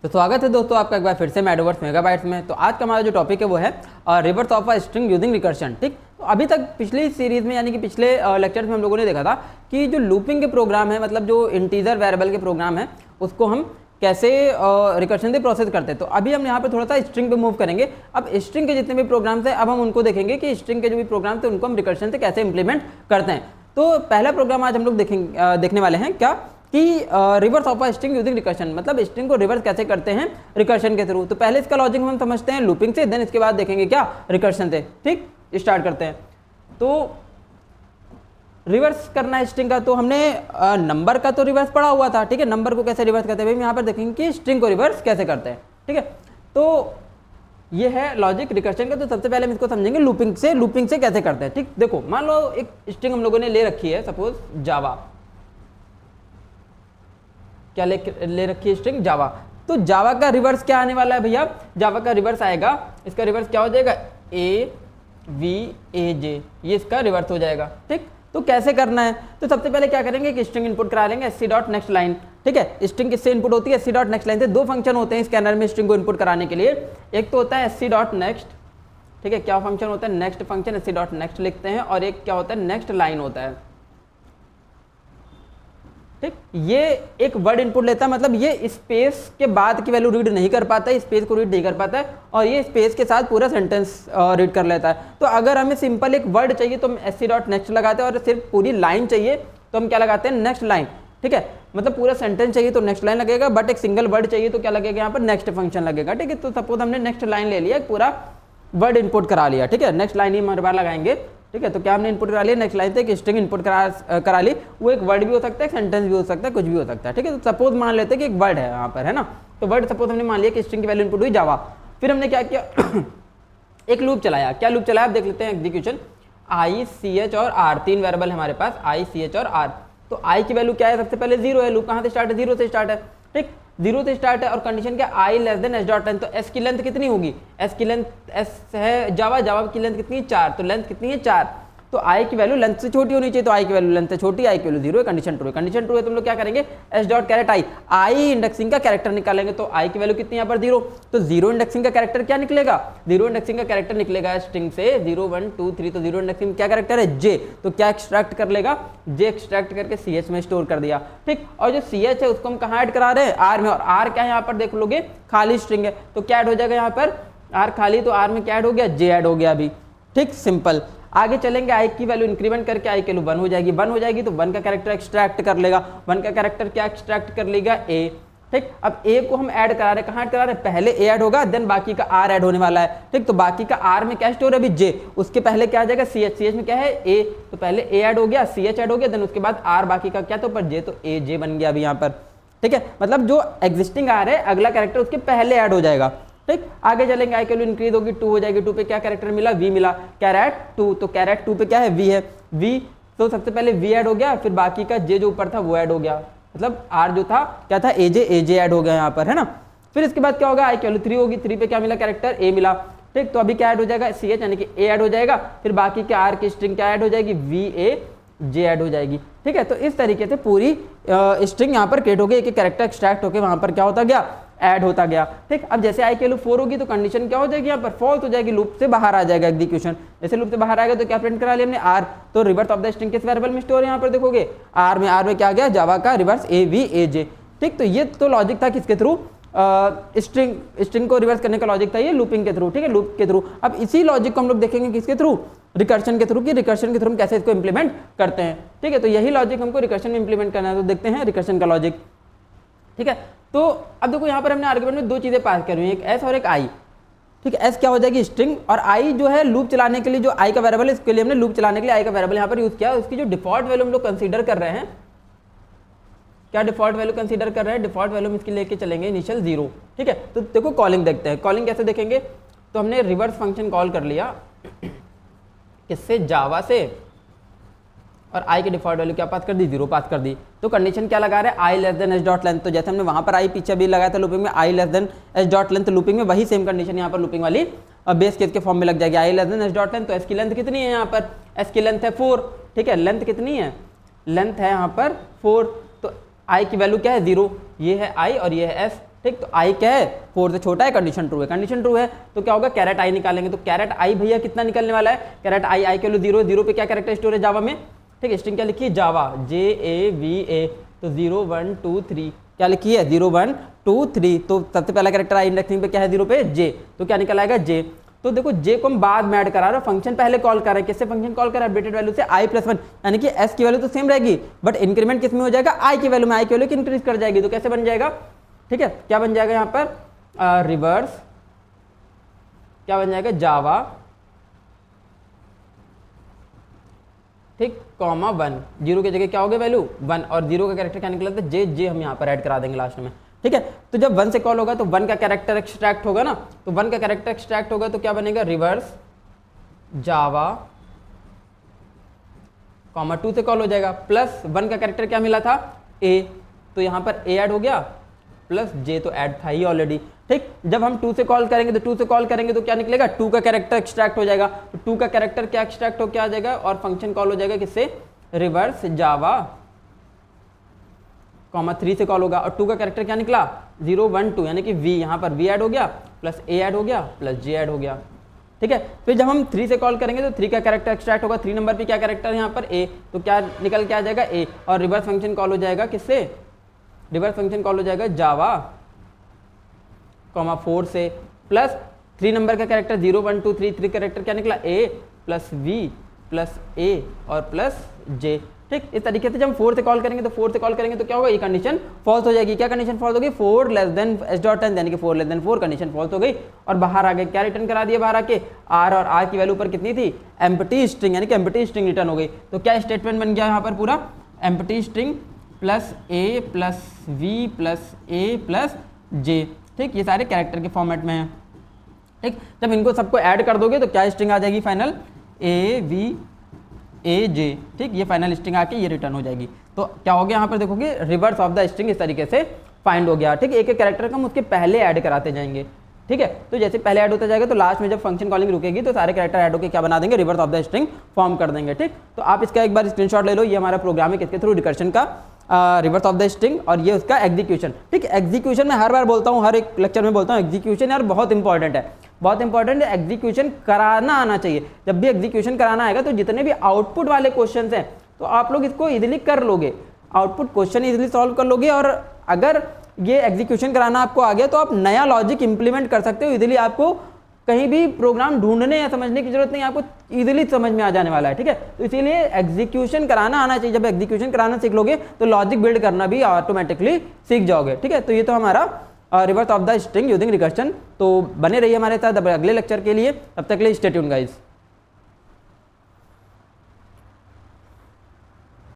तो स्वागत है दोस्तों आपका एक बार फिर से मेटावर्स मेगाबाइट्स में। तो आज का हमारा जो टॉपिक है वो है reverse of a string using recursion. ठीक, तो अभी तक पिछली सीरीज में यानी कि पिछले लेक्चर्स में हम लोगों ने देखा था कि जो लूपिंग के प्रोग्राम है, मतलब जो इंटीजर वेरिएबल के प्रोग्राम है, उसको हम कैसे रिकर्शन से प्रोसेस करते हैं। तो अभी हम यहाँ पे थोड़ा सा स्ट्रिंग पे मूव करेंगे। अब स्ट्रिंग के जितने भी प्रोग्राम्स हैं अब हम उनको देखेंगे कि स्ट्रिंग के जो भी प्रोग्राम थे उनको हम रिकर्शन से कैसे इंप्लीमेंट करते हैं। तो पहला प्रोग्राम आज हम लोग देखने वाले हैं क्या कि reverse of a string using recursion, मतलब स्ट्रिंग को रिवर्स कैसे करते हैं रिकर्शन के थ्रू। तो पहले इसका लॉजिक हम समझते हैं लूपिंग से, देन इसके बाद देखेंगे क्या रिकर्शन से। ठीक, स्टार्ट करते हैं। तो रिवर्स करना है स्ट्रिंग का, तो हमने नंबर का तो रिवर्स पढ़ा हुआ था। ठीक है, नंबर को कैसे रिवर्स करते हैं यहाँ पर देखेंगे कि स्ट्रिंग को रिवर्स कैसे करते हैं। ठीक है, तो ये है लॉजिक रिकर्शन का। तो सबसे पहले हम इसको समझेंगे लूपिंग से कैसे करते हैं। ठीक, देखो मान लो एक स्ट्रिंग हम लोगों ने ले रखी है, सपोज जावा। क्या ले रखी है स्ट्रिंग जावा। तो जावा का रिवर्स क्या आने वाला है भैया, जावा का रिवर्स आएगा, इसका रिवर्स क्या हो जाएगा AVAJ, ये इसका रिवर्स हो जाएगा। ठीक, तो कैसे करना है, तो सबसे पहले क्या करेंगे कि स्ट्रिंग इनपुट करा लेंगे sc.next line। ठीक है, स्ट्रिंग किससे इनपुट होती है sc.next line से। दो फंक्शन होते हैं स्कैनर में स्ट्रिंग को इनपुट कराने के लिए, एक तो होता है sc.next। ठीक है, क्या फंक्शन होता है नेक्स्ट फंक्शन, sc.next लिखते हैं, और एक क्या होता है नेक्स्ट लाइन होता है। ठीक, ये एक वर्ड इनपुट लेता है, मतलब ये स्पेस के बाद की वैल्यू रीड नहीं कर पाता है, स्पेस को रीड नहीं कर पाता है, और ये स्पेस के साथ पूरा सेंटेंस रीड कर लेता है। तो अगर हमें सिंपल एक वर्ड चाहिए तो हम sc.next लगाते हैं, और सिर्फ पूरी लाइन चाहिए तो हम क्या लगाते हैं नेक्स्ट लाइन। ठीक है, मतलब पूरा सेंटेंस चाहिए तो नेक्स्ट लाइन लगेगा, बट एक सिंगल वर्ड चाहिए तो क्या लगेगा यहाँ पर नेक्स्ट फंक्शन लगेगा। ठीक है, तो सपोज हमने नेक्स्ट लाइन ले लिया, पूरा वर्ड इनपुट करा लिया। ठीक है, नेक्स्ट लाइन ही हर बार लगाएंगे। ठीक है, तो क्या हमने इनपुट करा लिया नेक्स्ट लाइन से एक स्ट्रिंग इनपुट करा ली, वो एक वर्ड भी हो सकता है, सेंटेंस भी हो सकता है, कुछ भी हो सकता है। ठीक है, तो सपोज मान लेते हैं कि एक वर्ड है यहाँ पर, है ना। तो वर्ड सपोज हमने मान लिया कि स्ट्रिंग की वैल्यू इनपुट हुई जावा। फिर हमने क्या किया एक लूप चलाया। क्या लूप चलाया आप देख लेते हैं एग्जीक्यूशन। I, CH और R, तीन वेरिएबल हमारे पास I, CH और R। तो I की वैल्यू क्या है, सबसे पहले 0 है। लूप कहाँ से स्टार्ट है, 0 से स्टार्ट है। ठीक, 0 से स्टार्ट है, और कंडीशन क्या I लेस देन s.n। तो s की लेंथ कितनी होगी, s की लेंथ s है जावा की लेंथ कितनी है 4, तो लेंथ कितनी है 4। तो I की वैल्यू लेंथ से छोटी होनी चाहिए, तो I की वैल्यू लेंथ से छोटी, I की वैल्यू 0 है, कंडीशन ट्रू है। कंडीशन ट्रू है तो हम लोग क्या करेंगे s.I इंडेक्सिंग का कैरेक्टर निकालेंगे। तो I की वैल्यू कितनी यहाँ पर 0, तो 0 इंडेक्सिंग का कैरेक्टर क्या निकलेगा, 0 इंडेक्सिंग का कैरेक्टर निकलेगा स्ट्रिंग से 0 1 2 3। तो 0 इंडेक्सिंग क्या कैरेक्टर है J, तो क्या एक्सट्रैक्ट कर लेगा J, एक्सट्रैक्ट करके CH में स्टोर कर दिया। ठीक, और जो CH है उसको हम कहाँ ऐड करा रहे हैं R में, और R क्या है यहाँ पर देख लोगे खाली स्ट्रिंग है, तो क्या ऐड हो जाएगा यहाँ पर R खाली, तो R में क्या ऐड हो गया J ऐड हो गया अभी। ठीक, सिंपल। आगे चलेंगे, I की वैल्यू इंक्रीमेंट करके I की वैल्यू 1 हो जाएगी, 1 हो जाएगी तो 1 का कैरेक्टर एक्सट्रैक्ट कर लेगा, 1 का कैरेक्टर क्या एक्सट्रैक्ट कर लेगा A। ठीक, अब A को हम ऐड करा रहे हैं, कहाँ ऐड करा रहे हैं, पहले A ऐड होगा देन बाकी का R ऐड होने वाला है। ठीक, तो बाकी का R में क्या स्टोर है अभी J, उसके पहले क्या आ जाएगा CH में क्या है A, तो पहले A ऐड हो गया, CH ऐड हो गया, देन उसके बाद R बाकी का क्या, तो पर J, तो AJ बन गया अभी यहाँ पर। ठीक है, मतलब जो एग्जिस्टिंग R है अगला कैरेक्टर उसके पहले ऐड हो जाएगा। ठीक, आगे चलेंगे, I की वैल्यू इंक्रीज होगी 2 हो जाएगी, 2 पे क्या कैरेक्टर मिला V मिला, कैरेट 2, तो कैरेट 2 पे क्या है V है, V तो सबसे पहले V ऐड हो गया, फिर बाकी का J जो ऊपर था वो ऐड हो गया, मतलब R जो था क्या था AJ ऐड हो गया यहाँ पर, है ना। फिर इसके बाद क्या होगा, I की वैल्यू 3 होगी, 3 पे क्या मिला कैरेक्टर A मिला। ठीक, तो अभी क्या ऐड हो जाएगा CH यानी कि A ऐड हो जाएगा, फिर बाकी के R की स्ट्रिंग क्या ऐड हो जाएगी VAJ ऐड हो जाएगी। ठीक है, तो इस तरीके से पूरी स्ट्रिंग यहाँ पर क्रिएट हो गई, एक कैरेक्टर एक्सट्रैक्ट होकर वहाँ पर क्या होता गया ऐड होता गया। ठीक, अब जैसे I की वैल्यू 4 होगी तो कंडीशन क्या हो जाएगी यहाँ पर फॉल्स हो जाएगी, लूप से बाहर आ जाएगा एग्जीक्यूशन। जैसे लूप से बाहर आएगा तो क्या प्रिंट करा लिया हमने R, तो रिवर्स ऑफ द स्ट्रिंग किस वेरिएबल में स्टोर है यहाँ पर देखोगे R में क्या आ गया जावा का रिवर्स AVAJ। ठीक, तो ये तो लॉजिक था किसके थ्रू, स्ट्रिंग को रिवर्स करने का लॉजिक था ये लूपिंग के थ्रू। ठीक है, लूप के थ्रू। अब इसी लॉजिक को हम लोग देखेंगे किसके थ्रू, रिकर्शन के थ्रू, कि रिकर्शन के थ्रू हम कैसे इसको इंप्लीमेंट करते हैं। ठीक है, तो यही लॉजिक हमको रिकर्शन में इंप्लीमेंट करना है, तो देखते हैं रिकर्शन का लॉजिक। ठीक है, तो अब देखो यहाँ पर हमने आर्गुमेंट में दो चीजें पास करी हुई, एक S और एक I। ठीक है, S क्या हो जाएगी स्ट्रिंग, और I जो है लूप चलाने के लिए जो I का वेरिएबल है, इसके लिए हमने लूप चलाने के लिए I का वेरिएबल यहाँ पर यूज किया। उसकी जो डिफॉल्ट वैल्यू हम लोग कंसीडर कर रहे हैं, क्या डिफॉल्ट वैल्यू कंसीडर कर रहे हैं, डिफॉल्ट वैल्यू हम इसकी लेके चलेंगे इनिशियल 0। ठीक है, तो देखो कॉलिंग देखते हैं, कॉलिंग कैसे देखेंगे। तो हमने रिवर्स फंक्शन कॉल कर लिया किससे, जावा से, और I की डिफॉल्ट वैल्यू क्या पास कर दी 0 पास कर दी। तो कंडीशन क्या लगा रहे हैं I लेस देन s.length, तो जैसे हमने वहां पर I पीछे भी लगाया था लूपिंग में I less than s.length looping में, वही सेम कंडीशन यहाँ पर लूपिंग वाली बेस केस के फॉर्म में लग जाएगी I लेस देन s.length। तो S की लेंथ कितनी है यहाँ पर, S की लेंथ है 4। ठीक है, लेंथ कितनी है, लेंथ है यहाँ पर 4, तो I की वैल्यू क्या है 0, ये है I और ये है S। ठीक, तो आई क्या है, 4 से छोटा है, कंडीशन ट्रू है, कंडीशन ट्रू है तो क्या होगा, कैरेट आई निकालेंगे। तो कैरेट आई भैया कितना निकलने वाला है, कैरेट आई, आई के वैल्यू 0, 0 पे क्या कैरेक्टर स्टोर है जावा में, ठीक है, स्ट्रिंग क्या लिखी है, जावा JAVA, तो 0 1 2 3 क्या लिखी है, 0 1 2 3, तो सबसे पहला कैरेक्टर आई इंडेक्सिंग पे क्या है 0 पे J, तो क्या निकल आएगा J। तो देखो J को हम बाद में ऐड करा रहे हैं, फंक्शन पहले कॉल कर रहे हैं, किससे फंक्शन कॉल कर रहा है, अपडेटेड वैल्यू से i+1, यानी कि s की वैल्यू तो सेम रहेगी बट इंक्रीमेंट किस में हो जाएगा, i की वैल्यू में, i की वैल्यू की इंक्रीज कर जाएगी। तो कैसे बन जाएगा, ठीक है, क्या बन जाएगा यहाँ पर रिवर्स, क्या बन जाएगा जावा, ठीक, कॉमा 1, 0 की जगह क्या हो गया वैल्यू 1, और 0 का कैरेक्टर क्या निकला था जे हम यहाँ पर ऐड करा देंगे लास्ट में, ठीक है। तो जब 1 से कॉल होगा तो 1 का कैरेक्टर एक्सट्रैक्ट होगा ना, तो 1 का कैरेक्टर एक्सट्रैक्ट होगा तो क्या बनेगा, रिवर्स जावा कॉमा 2 से कॉल हो जाएगा, प्लस 1 का कैरेक्टर क्या मिला था a, तो यहाँ पर a ऐड हो गया, प्लस j तो ऐड था ही ऑलरेडी, ठीक। जब हम 2 से कॉल करेंगे तो 2 से कॉल करेंगे तो क्या निकलेगा, 2 का कैरेक्टर एक्सट्रैक्ट हो जाएगा, तो 2 का कैरेक्टर क्या एक्सट्रैक्ट हो क्या आ जाएगा, और फंक्शन कॉल हो जाएगा किससे, रिवर्स जावा कॉमा 3 से कॉल होगा, और 2 का कैरेक्टर क्या निकला 0 1 2, यानी कि v, यहाँ पर v ऐड हो गया, प्लस a ऐड हो गया, प्लस j ऐड हो गया, ठीक है। फिर जब हम 3 से कॉल करेंगे तो 3 का कैरेक्टर एक्सट्रैक्ट होगा, 3 नंबर पे क्या कैरेक्टर है यहाँ पर a, तो क्या निकल के आ जाएगा a, और रिवर्स फंक्शन कॉल हो जाएगा किससे, रिवर्स फंक्शन कॉल हो जाएगा जावा कॉमा 4 से, प्लस 3 नंबर का कैरेक्टर 0 1 2 3, 3 कैरेक्टर क्या निकला a plus v plus a और प्लस j, ठीक। इस तरीके से जब हम 4 से कॉल करेंगे तो 4 से कॉल करेंगे तो क्या होगा, ये कंडीशन फॉल्स हो जाएगी। क्या कंडीशन फॉल्स होगी, 4 लेस देन s.n, यानी कि 4 लेस देन 4, कंडीशन फॉल्स हो गई और बाहर आ गए। क्या रिटर्न करा दिया बाहर आके, r और r की वैल्यू पर कितनी थी, एम्प्टी स्ट्रिंग, यानी कि एम्प्टी स्ट्रिंग रिटर्न हो गई। तो क्या स्टेटमेंट बन गया यहाँ पर पूरा, empty string plus a plus v plus a plus j, ठीक। ये सारे कैरेक्टर के फॉर्मेट में है, ठीक। जब इनको सबको ऐड कर दोगे तो क्या स्ट्रिंग आ जाएगी फाइनल, AVAJ, ठीक। ये फाइनल स्ट्रिंग आके ये रिटर्न हो जाएगी। तो क्या हो गया यहाँ पर देखोगे, रिवर्स ऑफ द स्ट्रिंग इस तरीके से फाइंड हो गया, ठीक। एक एक कैरेक्टर का हम उसके पहले ऐड कराते जाएंगे, ठीक है। तो जैसे पहले ऐड होता जाएगा तो लास्ट में जब फंक्शन कॉलिंग रुकेगी तो सारे कैरेक्टर ऐड होकर क्या बना देंगे, reverse of the string form कर देंगे, ठीक। तो आप इसका एक बार स्क्रीनशॉट ले लो, ये हमारा प्रोग्राम है किसके थ्रू, रिकर्शन का, रिवर्स ऑफ द स्ट्रिंग, और ये उसका एग्जीक्यूशन, ठीक। एग्जीक्यूशन में हर बार बोलता हूँ, हर एक लेक्चर में बोलता हूँ, एग्जीक्यूशन यार बहुत इंपॉर्टेंट है, बहुत इंपॉर्टेंट है। एग्जीक्यूशन कराना आना चाहिए। जब भी एग्जीक्यूशन कराना आएगा तो जितने भी आउटपुट वाले क्वेश्चन हैं तो आप लोग इसको इजीली कर लोगे, आउटपुट क्वेश्चन इजीली सॉल्व कर लोगे, और अगर ये एग्जीक्यूशन कराना आपको आ गया तो आप नया लॉजिक इंप्लीमेंट कर सकते हो इजीली। आपको कहीं भी प्रोग्राम ढूंढने या समझने की जरूरत नहीं, आपको इजीली समझ में आ जाने वाला है, ठीक है। तो इसीलिए एग्जीक्यूशन कराना आना चाहिए। जब एग्जीक्यूशन कराना सीख लोगे तो लॉजिक बिल्ड करना भी ऑटोमेटिकली सीख जाओगे, ठीक है। तो ये तो हमारा reverse of the string using recursion. तो बने रहिए हमारे साथ अगले लेक्चर के लिए, तब तक के लिए स्टे ट्यून्ड गाइस।